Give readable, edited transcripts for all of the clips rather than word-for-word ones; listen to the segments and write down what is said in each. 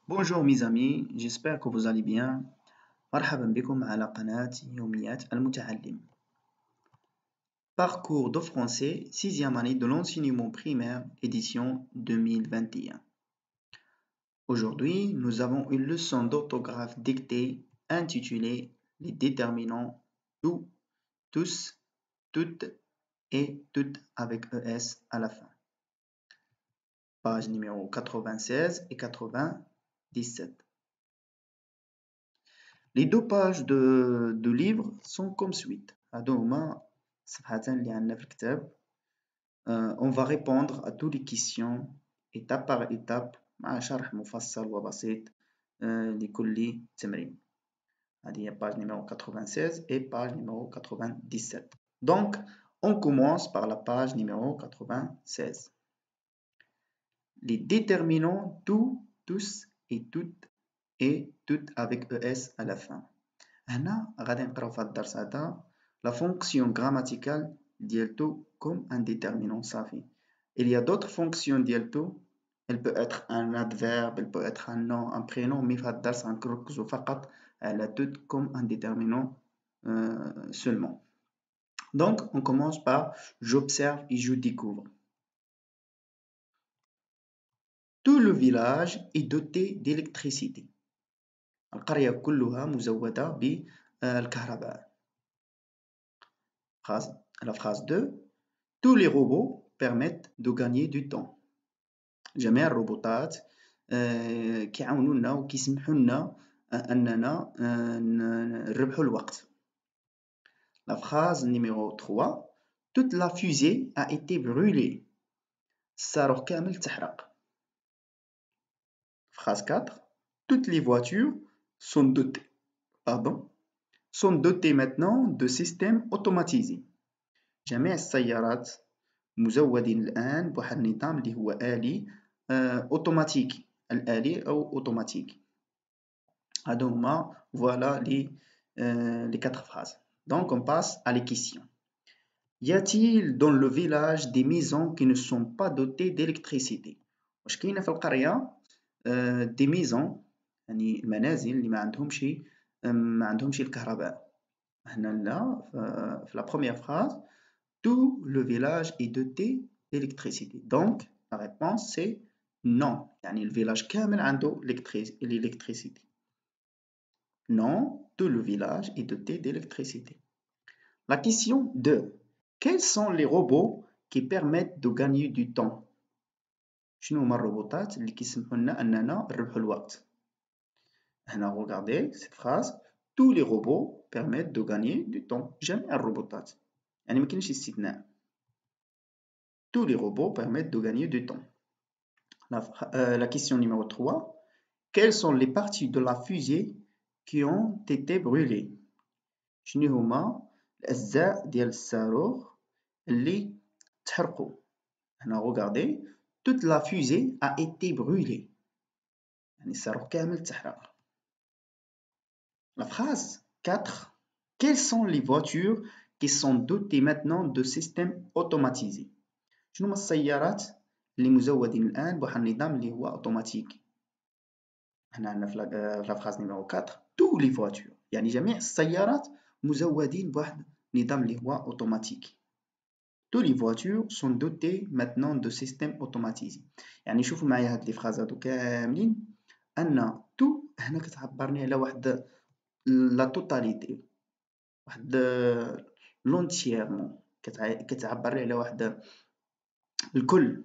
Bonjour mes amis, j'espère que vous allez bien. مرحبا بكم على قناة يوميات المتعلم. Parcours de français, 6e année de l'enseignement primaire, édition 2021. Aujourd'hui, nous avons une leçon d'orthographe dictée intitulée Les déterminants tout, tous, toutes et toutes avec ES à la fin. Page numéro 96 et 97. Les deux pages de livre sont comme suite. On va répondre à toutes les questions étape par étape مع شرح مفصل وبسيط لكل تمرين. هذه page numéro 96 et page numéro 97. Donc, on commence par la page numéro 96. Les déterminants tout, tous et toutes avec ES à la fin. هنا غادي نقراو في هاد الدرس هذا la fonction grammaticale ديال tout comme un déterminant صافي. Il y a d'autres fonctions ديال tout. Elle peut être un adverbe, elle peut être un nom, un prénom, mais في هاد الدرس غنركزو فقط على tout comme un déterminant seulement. Donc, on commence par j'observe et je découvre. Tout le village est doté d'électricité. القرية كلها مزودة بالكهرباء. La phrase 2. Tous les robots permettent de gagner du temps. جميع الروبوتات كيعاونونا وكيسمحوا لنا أننا نربحوا الوقت. La phrase numéro 3. Toute la fusée a été brûlée. الصاروخ كامل تحرق. Phrase 4. Toutes les voitures sont dotées maintenant de systèmes automatisés. جميع السيارات مزودين الآن بواحد النظام اللي هو آلي أوتوماتيكي الآلي أو أوتوماتيكي. هادو هما فوالا les quatre phrases. Donc on passe à les questions. Y a-t-il dans le village des maisons qui ne sont pas dotées d'électricité؟ واش كاينة في القرية des maisons يعني المنازل اللي ما عندهمش الكهرباء؟ هنا لا في la première phrase tout le village est doté d'électricité. Donc, la réponse c'est non. يعني le village كامل عنده l'électricité. Non, tout le village est doté d'électricité. La question 2. Quels sont les robots qui permettent de gagner du temps? شنو هما الروبوتات اللي كيسمحوا لنا أننا نربحوا الوقت؟ هنا regardez cette phrase. Tous les robots permettent de gagner du temps. جميع الروبوتات. يعني ما كاينش استثناء. Tous les robots permettent de gagner du temps. La question numéro 3. Quelles sont les parties de la fusée qui ont été brûlées? شنو هما الأجزاء ديال الصاروخ اللي تحرقوا؟ هنا regardez. Toute la fusée a été brûlée. يعني الصاروخ كامل تحرق. La phrase 4. Quelles sont les voitures qui sont dotées maintenant de systèmes automatisés? شنو هما السيارات اللي مزودين الآن بواحد النظام اللي هو أوتوماتيكي؟ هنا عندنا في la phrase numéro 4. Tous les voitures يعني جميع السيارات مزودين بواحد النظام اللي هو أوتوماتيكي. Tous les voitures sont dotées maintenant de systèmes automatisés. يعني شوفوا معايا هاد لي فراز هادو كاملين أن تو هنا كتعبرني على واحد لا توتاليتي واحد لونتييرمون كتعبر على واحد الكل.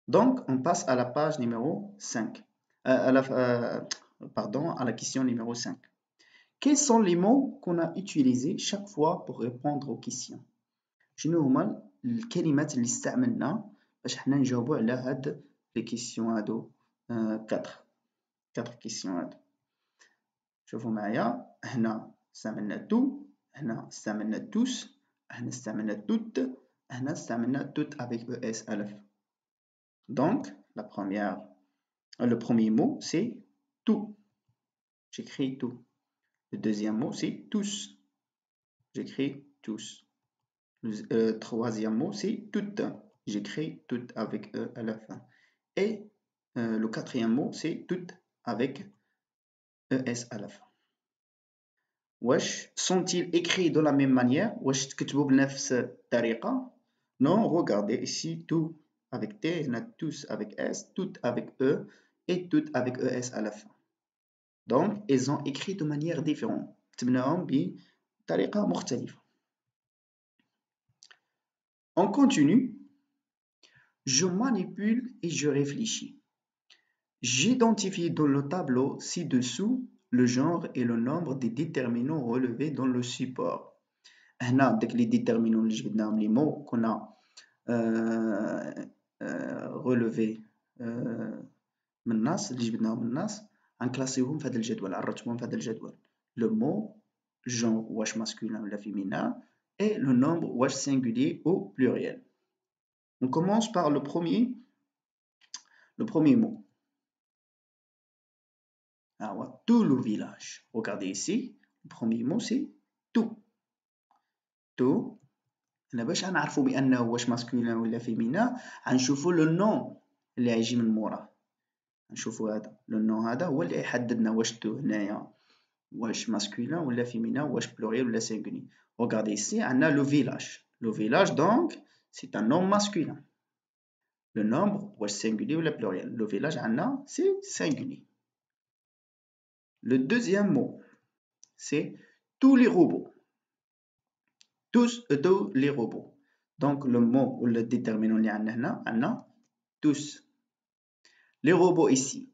Donc on passe à la page numéro 5 à la question numéro 5. Quels sont les mots qu'on a utilisés chaque fois pour répondre aux questions? شنو هما الكلمات اللي استعملنا باش حنا نجاوبوا على هاد لي كيسيون هادو 4 كيسيون هادو. شوفوا معايا هنا استعملنا تو، هنا استعملنا tous، هنا استعملنا toutes، هنا استعملنا toutes avec ES à la fin. Donc le premier mot c'est tout. J'écris tout. Le deuxième mot c'est tous. J'écris tous. Le troisième mot c'est toutes. J'écris toutes avec E à la fin. Et Le quatrième mot, c'est toutes avec ES à la fin. Wesh, sont-ils écrits de la même manière? Wesh تكتبوا بنفس الطريقة? Non, regardez ici, tout avec T, on a tous avec S, tout avec E et tout avec ES à la fin. Donc, ils ont écrit de manière différente. كتبناهم بطريقة مختلفة. On continue. Je manipule et je réfléchis. J'identifie dans le tableau ci-dessous le genre et le nombre des déterminants relevés dans le support. هنا داك لي déterminants اللي جبدناهم لي mots كنا relevé من النص اللي جبدناهم من النص غنكلاسيوهم في هذا الجدول نرتبهم في هذا الجدول le mot genre واش masculin ولا féminin et le nombre واش singulier ou pluriel. On commence par le premier mot. Alors, tout le village. Regardez ici, le premier mot c'est tout. Tout. أنا باش نعرفوا بأنه واش ماسكولين ولا فيمينا غنشوفوا لو نون اللي غيجي من موراه. نشوفوا هذا لو نون هذا هو اللي يحددنا واش تو هنايا واش ماسكولين ولا فيمينا واش بلوريال ولا سينغولي. Regardez ici عندنا لو فيلاج. لو فيلاج donc c'est un nom masculin. Le nombre واش singulier ولا pluriel. Le village عندنا c'est singulier. Le deuxième mot c'est tous les robots. Tous les robots. Donc le mot ou le déterminant اللي عندنا هنا عندنا tous. Les robots ici,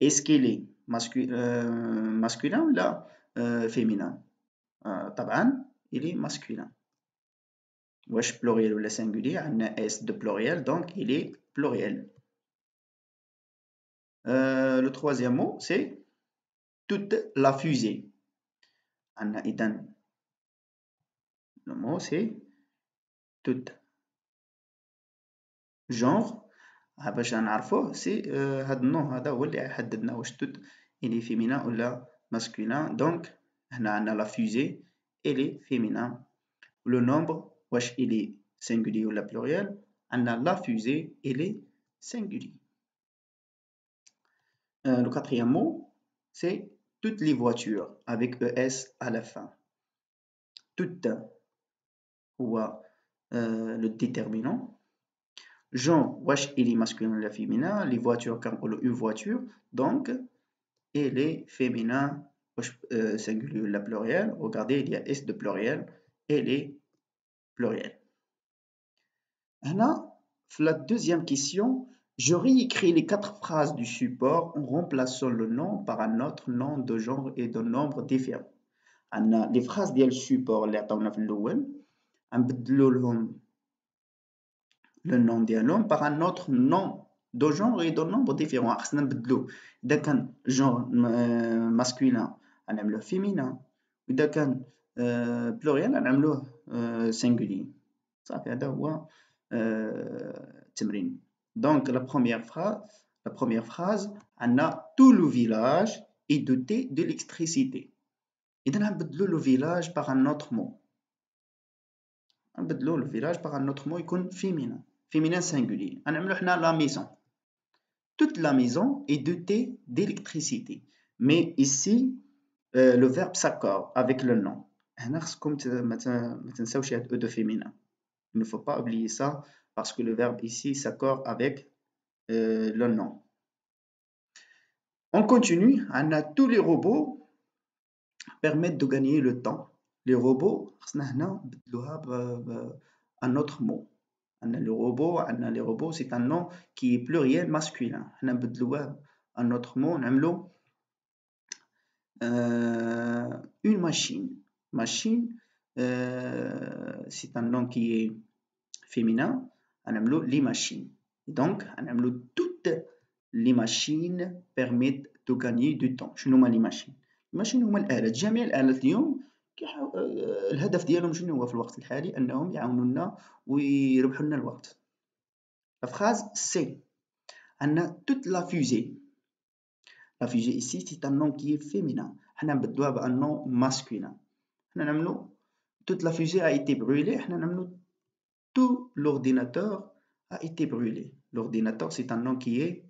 est-ce qu'il est masculin ou féminin? طبعا il est masculin. واش pluriel ou singulier عندنا S de pluriel donc il est pluriel. Le troisième mot c'est toute la fusée. عندنا إذن le mot c'est toute. Genre باش نعرفوه سي هاد النون هذا هو اللي يحددنا واش توت إلي فيمينا ولا ماسكولين. دونك هنا عندنا لا فوزي إلي فيمينا. لو نومبر واش إلي سينغولي ولا بلوريال عندنا لا فوزي إلي سينغولي. Le quatrième mot c'est toutes les voitures avec ES à la fin. Toutes هو le déterminant. Genre, wesh, il est masculin ou féminin. Les voitures, quand on a une voiture, donc, il est féminin, singulier ou pluriel. Regardez, il y a S de pluriel et les pluriels. Maintenant, la deuxième question, je réécris les 4 phrases du support en remplaçant le nom par un autre nom de genre et de nombre différents. Les phrases du support, اللي عطاونا في الأول, نبدلو لهم le nom ديالهم par un autre nom de genre et de nombre différents. خصنا نبدلو إذا كان genre masculin غنعملوه féminin وإذا كان pluriel غنعملوه singulier. صافي هذا هو التمرين. Donc la première phrase عندنا tout le village est doté d'électricité. إذا غنبدلو le village par un autre mot. غنبدلو le village par un autre mot يكون féminin. Féminin singulier. On a la maison. Toute la maison est dotée d'électricité. Mais ici, le verbe s'accorde avec le nom. De féminin. Il ne faut pas oublier ça parce que le verbe ici s'accorde avec le nom. On continue. On a tous les robots permettent de gagner le temps. Les robots, un autre mot. Les robots, c'est un nom qui est pluriel masculin. On a un autre mot, on a une machine. Machine, c'est un nom qui est féminin. On a les machines. Donc, on a toutes les machines permettent de gagner du temps. شنو هما les machines؟ الماشين هما الآلات. جميع الآلات اليوم الهدف ديالهم شنو هو في الوقت الحالي؟ أنهم يعاونونا ويربحوا لنا الوقت. La phrase c'est on a toute la fusée. La fusée ici c'est un nom qui est féminin. On a besoin d'un nom masculin. On a toute la fusée a été brûlée. On a tout l'ordinateur a été brûlé. L'ordinateur c'est un nom qui est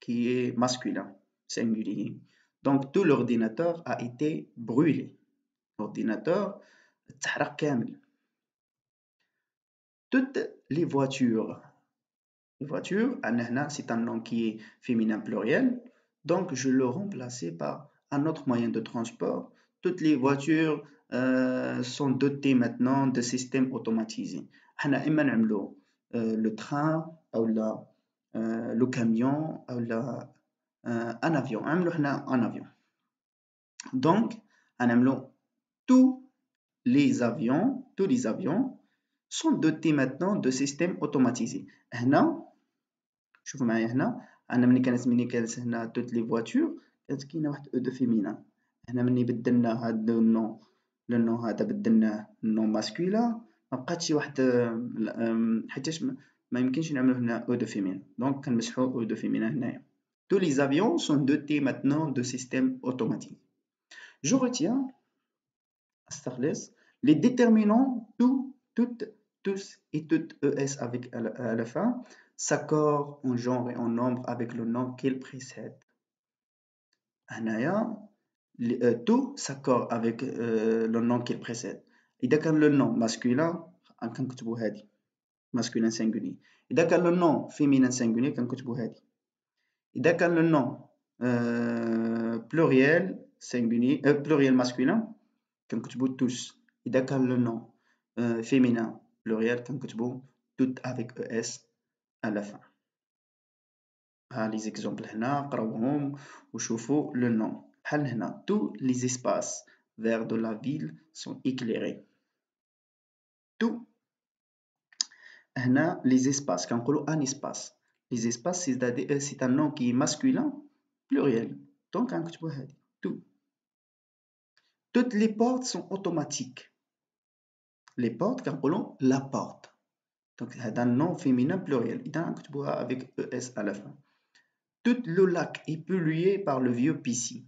qui est masculin, singulier. Donc tout l'ordinateur a été brûlé. L'ordinateur تحرق كامل. Toutes les voitures. Les voitures, c'est un nom qui est féminin pluriel. Donc je le remplace par un autre moyen de transport. Toutes les voitures sont dotées maintenant de systèmes automatisés. حنا إما نعملو le train أو le camion أو un avion. نعملو حنا un avion. Donc نعملو tous les avions sont dotés maintenant de systèmes automatisés. هنا شوفوا معايا هنا ملي كانت هنا toutes les voitures كانت كاينه واحد او دو فيمينا. هنا ملي بدلنا هاد لو نو هذا بدلناه نو ماسكولا ما بقاتش واحد حيتاش ما يمكنش نعملو هنا او دو فيمينا. دونك كنمسحو او دو فيمينا هنايا. Tous les avions sont dotés maintenant de systèmes automatiques. Je retiens استخلص les déterminants tout, toutes, tous et toutes ES avec à la fin s'accordent en genre et en nombre avec le nom qu'ils précèdent. هنايا tout s'accorde avec le nom qu'il précède. إذا كان le nom masculin كنكتبو هادي masculin singulier. إذا كان le nom féminin singulier كنكتبو هادي. إذا كان le nom pluriel singulier pluriel masculin كنكتبو tous. إذا كان le nom féminin pluriel كنكتبو tout avec ES à la fin. ها les exemples هنا قراوهم وشوفوا le nom. بحال هنا tous les espaces verts de la ville sont éclairés. Tout هنا les espaces كنقولوا un espace. Les espaces c'est un nom qui est masculin pluriel. Donc كنكتبو هادي tout. Toutes les portes sont automatiques. Les portes كنقولوا la porte. Donc هذا un nom féminin pluriel. إذا نكتبوها avec ES à la fin. Tout le lac est pollué par le vieux PC.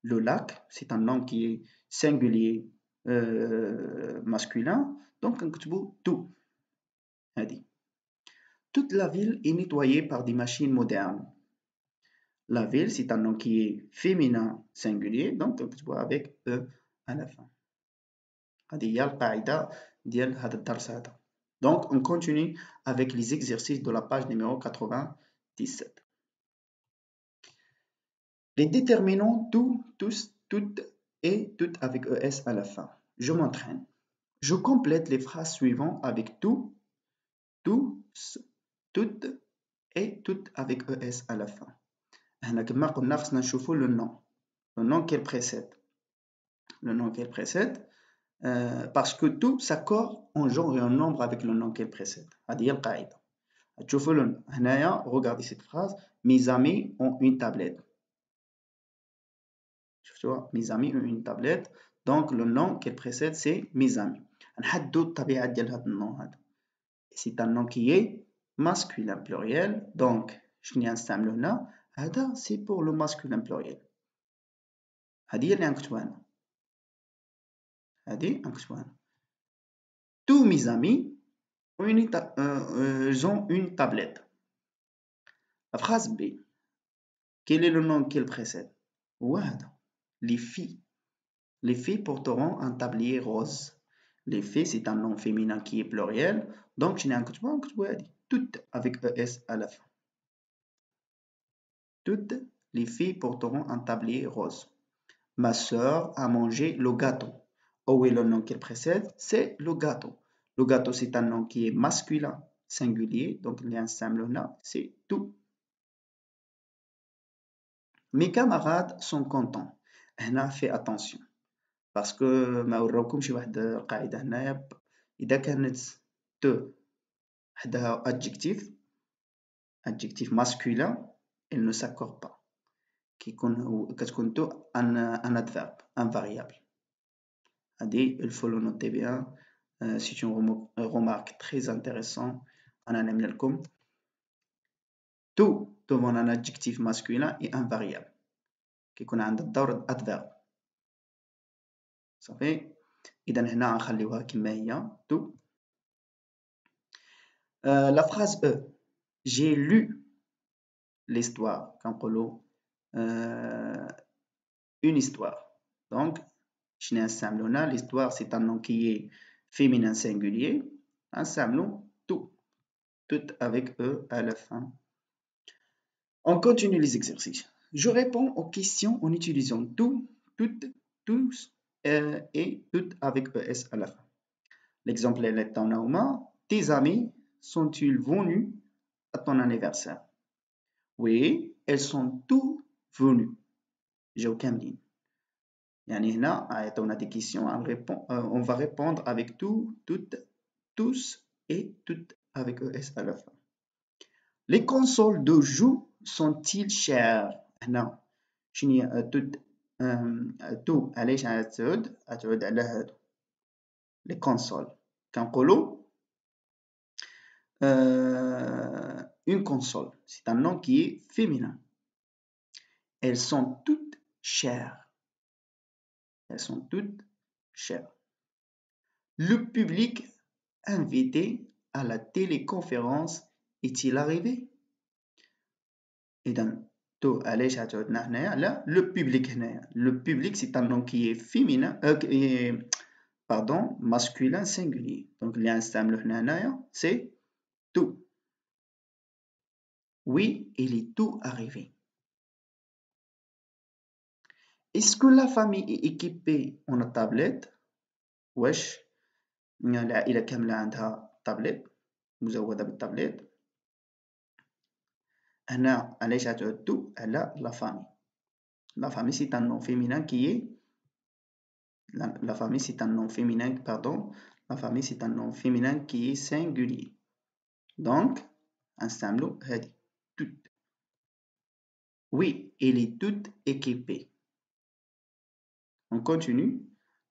Le lac, c'est un nom qui est singulier masculin. Donc نكتبو tout. هذه. Toute la ville est nettoyée par des machines modernes. La ville, c'est un nom qui est féminin singulier. Donc نكتبو avec E à la fin. هذه هي القاعدة ديال هذا الدرس هذا. Donc on continue avec les exercices de la page numéro 97. Les déterminants tout, tous, toutes et toutes avec ES à la fin. Je m'entraîne. Je complète les phrases suivantes avec tout, tous, toutes et toutes avec ES à la fin. هنا كما قلنا خصنا نشوفوا le nom qu'elle précède. Le nom qu'elle précède parce que tout s'accorde en genre et en nombre avec le nom qu'elle précède. هذه هي القاعدة. تشوفوا هنايا regardez cette phrase. Mes amis ont une tablette. Mes amis ont une tablette. Donc le nom qu'elle précède c'est mes amis. نحددوا الطبيعة ديال هذا النوع هذا. C'est un nom qui est masculin pluriel. Donc شنو غنستعملو هنا؟ هذا c'est pour le masculin pluriel. هذه هي اللي غنكتبوها هنا. هذه غنكتبوها هنا. Tous mes amis ont une tablette. La phrase B. Quel est le nom qu'elle précède? هو هذا. Les filles. Les filles porteront un tablier rose. Les filles, c'est un nom féminin qui est pluriel. Donc, je n'ai un toutes avec ES à la fin. Toutes les filles porteront un tablier rose. Ma sœur a mangé le gâteau. Où est le nom qui précède? C'est le gâteau. Le gâteau, c'est un nom qui est masculin, singulier. Donc, il y a un symbole là, c'est tout. Mes camarades sont contents. هنا fais attention. parce que ما وراوكمش واحد القاعده هنايا اذا كانت تو حدها adjectif masculin il ne s'accorde pas كتكون تو un adverbe un variable هذه il faut le noter bien. C'est une remarque très intéressante. انا نعمل لكم tout devant un adjectif masculin et un variable كيكون عند الدور adverbe صافي. إذا هنا غنخليوها كما هي tout. La phrase E. J'ai lu l'histoire. كنقولوا une histoire. Donc, l'histoire, c'est un nom qui est féminin singulier. Ensemble, tout avec E à la fin. On continue les exercices. Je réponds aux questions en utilisant tout, toutes, tous et tout avec ES à la fin. L'exemple est en Nauma. Tes amis sont-ils venus à ton anniversaire? Oui, elles sont tous venus. J'ai aucun ligne. يعني هنا on a des questions, on va répondre avec tout, toutes, tous et toutes avec ES à la fin. Les consoles de jeux sont-ils chères؟ هنا شنو هي tout علاش تعود على هادو les consoles كنقولوا une console, c'est un nom qui est féminin. Elles sont toutes chères. Elles sont toutes chères. Le public invité à la téléconférence est-il arrivé? إذن تو علاش عتعودنا هنايا على le public هنايا. Le public c'est un nom qui est féminin pardon masculin singulier. Donc اللي غنستعملو هنايا c'est tout. Oui, il est tout arrivé. Est-ce que la famille est équipée en tablette؟ واش العائلة كاملة عندها تابلت مزودة بالتابلت؟ هنا علاش غتعود تو على لا فامي. La famille c'est un nom féminin qui est la famille c'est un nom féminin pardon la famille c'est un nom féminin qui est singulier. Donc نستعملو هادي toute. Oui, elle est toute équipée. On continue.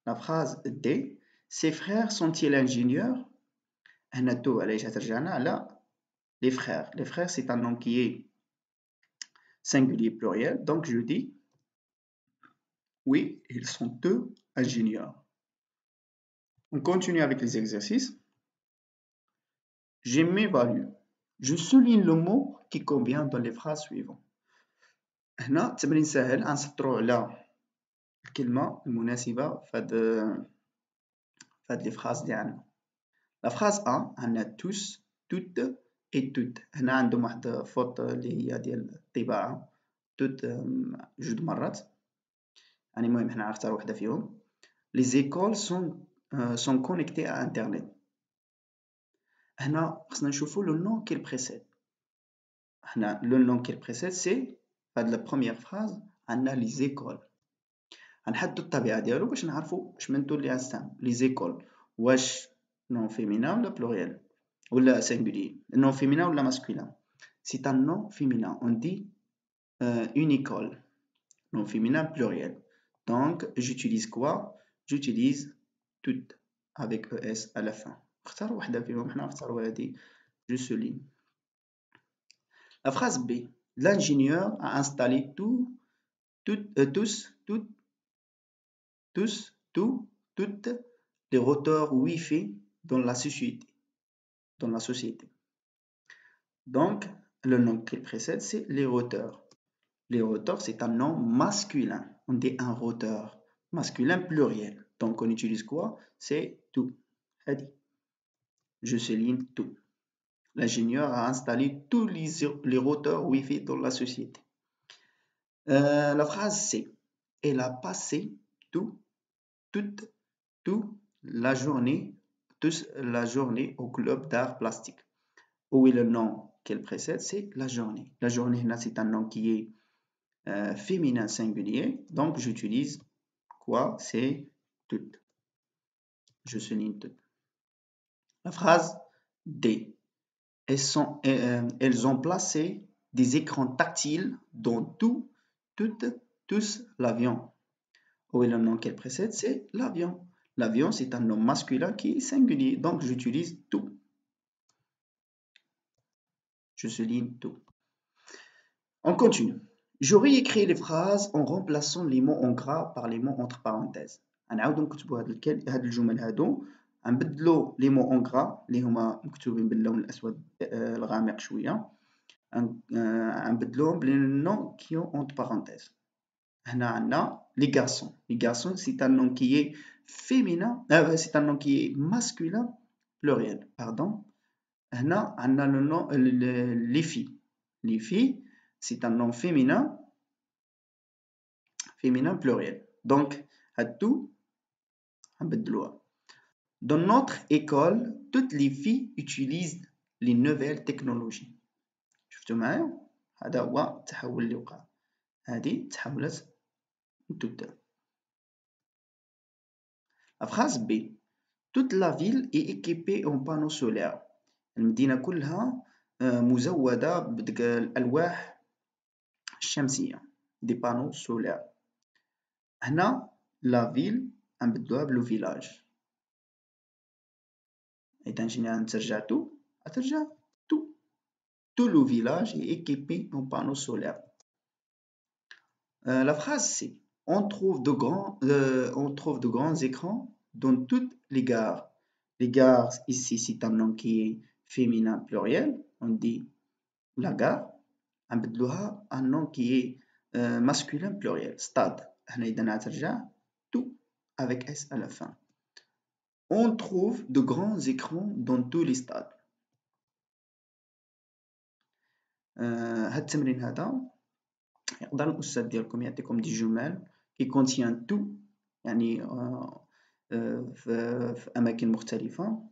La phrase D. Ses frères sont-ils ingénieurs? هنا تو علاش غترجعنا على les frères. Les frères c'est un nom qui est singulier pluriel. Donc je dis oui, ils sont deux ingénieurs. On continue avec les exercices. Je m'évalue. Je souligne le mot qui convient dans les phrases suivantes. هنا تمرين سهل غنسطرو على الكلمة المناسبة فهاد لي فراز ديالنا. La phrase A عندنا tous, toutes et toutes. هنا عندهم واحد فوت اللي هي ديال الطباعة toutes جوج مرات. يعني المهم حنا غنختار وحدة فيهم. Les écoles sont connectées à internet. هنا خصنا نشوفو le nom qui le précède. هنا le nom qui le précède c'est هاد la première phrase عندنا les écoles. غنحددو الطبيعة ديالو باش نعرفو شمنتو اللي غنستعمل. les écoles واش nom féminin ولا pluriel ولا singulier, nom féminin ou masculin. C'est un nom féminin, on dit une école, nom féminin pluriel. Donc j'utilise quoi? J'utilise toutes avec ES à la fin. اختار واحدة فيهم, حنا نختارو هادي, je souligne. La phrase B. L'ingénieur a installé toutes les routeurs Wi-Fi dans la société. Donc, le nom qui précède, c'est les routeurs. Les routeurs, c'est un nom masculin. On dit un routeur masculin pluriel. Donc, on utilise quoi? C'est tout. Je souligne tout. L'ingénieur a installé tous les routeurs Wi-Fi dans la société. La phrase C. Elle a passé toute la journée au club d'art plastique. Où est le nom qu'elle précède? C'est la journée. La journée, c'est un nom qui est féminin singulier. Donc, j'utilise quoi? C'est toute. Je souligne toute. La phrase D. Elles ont placé des écrans tactiles dans tous l'avion. Où est le nom qu'elle précède? C'est l'avion. L'avion, c'est un nom masculin qui est singulier. Donc, j'utilise tout. Je souligne tout. On continue. J'aurais écrit les phrases en remplaçant les mots en gras par les mots entre parenthèses. غنعاودو نكتبو هاد الجمل هادو غنبدلو les mots en gras اللي هما مكتوبين باللون الأسود الغامق شوية غنبدلوهم بلي نون كي اونت بارونتيز. هنا عندنا les garçons. Les garçons, c'est un nom qui est féminin, c'est un nom qui est masculin pluriel, pardon. هنا عندنا le nom les filles. Les filles, c'est un nom féminin pluriel. Donc هادو غنبدلوها. Dans notre école, toutes les filles utilisent les nouvelles technologies. شفتوا معايا؟ هذا هو التحول اللي وقع. هذه تحولت تبدأ. La phrase B. Toute la ville est équipée en panneaux solaires. المدينة كلها مزودة بديك الألواح الشمسية. Des panneaux solaires. هنا la ville غنبدلوها بلو فيلاج. إذا جينا نترجع غترجع tout. Tout le village est équipé en panneaux solaires. La phrase C. On trouve de grands écrans dans toutes les gares. Les gares, ici, c'est un nom qui est féminin pluriel. On dit la gare. غنبدلوها un nom qui est masculin pluriel. Stade. هنا إذا غترجع tout avec S à la fin. On trouve de grands écrans dans tous les stades. هاد التمرين هذا يقدر الأستاذ ديالكم يعطيكم دي جمل كي كونتيان تو، يعني في أماكن مختلفة،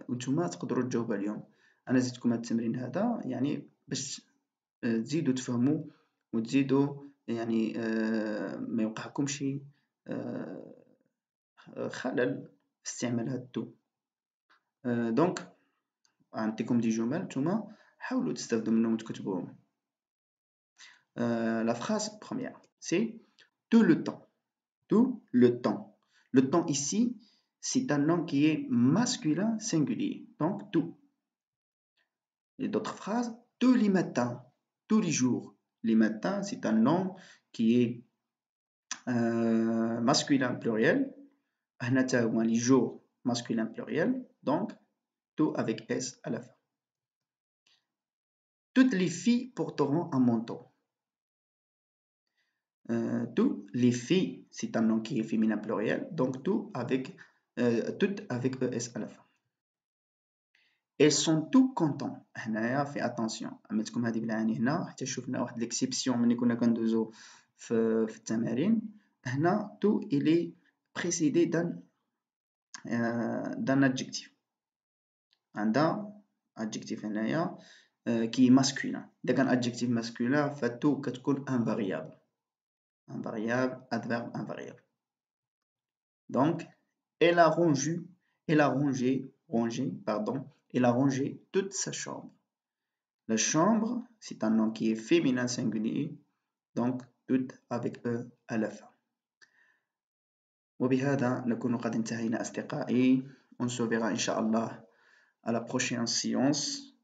وانتوما تقدروا تجاوبوا عليهم. أنا زدتكم هاد التمرين هذا يعني باش تزيدوا تفهموا وتزيدوا يعني ما يوقعكمش خلل في استعمال هاد تو. دونك غنعطيكم دي جمل نتوما حاولوا تستافدوا منهم وتكتبوهم. La phrase première, c'est tout le temps. Tout le temps. Le temps ici, c'est un nom qui est masculin singulier. Donc tout. Et d'autres phrases, tous les matins, tous les jours. Les matins, c'est un nom qui est masculin pluriel. Les jours, masculin pluriel. Donc tout avec S à la fin. Toutes les filles porteront un manteau. Toutes les filles, c'est un nom qui est féminin pluriel, donc toutes avec ES à la fin. Elles sont tout contents. هنايا في attention عملتكم هذه بالعاني هنا حتى شفنا واحد l'exception ملي كنا كندوزو في التمارين. هنا tout il est précédé d'un adjectif. عندها adjectif هنايا qui est masculin. إذا كان adjectif masculin فتو كتكون un variable. Un variable, adverbe invariable. Donc, elle a rangé toute sa chambre. La chambre, c'est un nom qui est féminin singulier, donc tout avec E à la fin. وبهذا نكون قد انتهينا أصدقائي. On se verra Inch'Allah à la prochaine séance.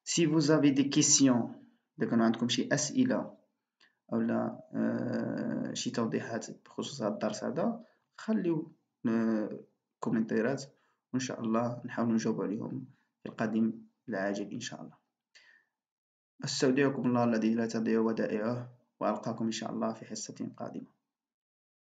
Si vous avez des questions, إذا كان عندكم شي أسئلة أولا شي توضيحات بخصوص هذا الدرس هذا، خليو كومنتيرات وإن شاء الله نحاول نجاوب عليهم في القادم العاجل إن شاء الله. أستودعكم الله الذي لا تضيع ودائعه، وألقاكم إن شاء الله في حصة قادمة.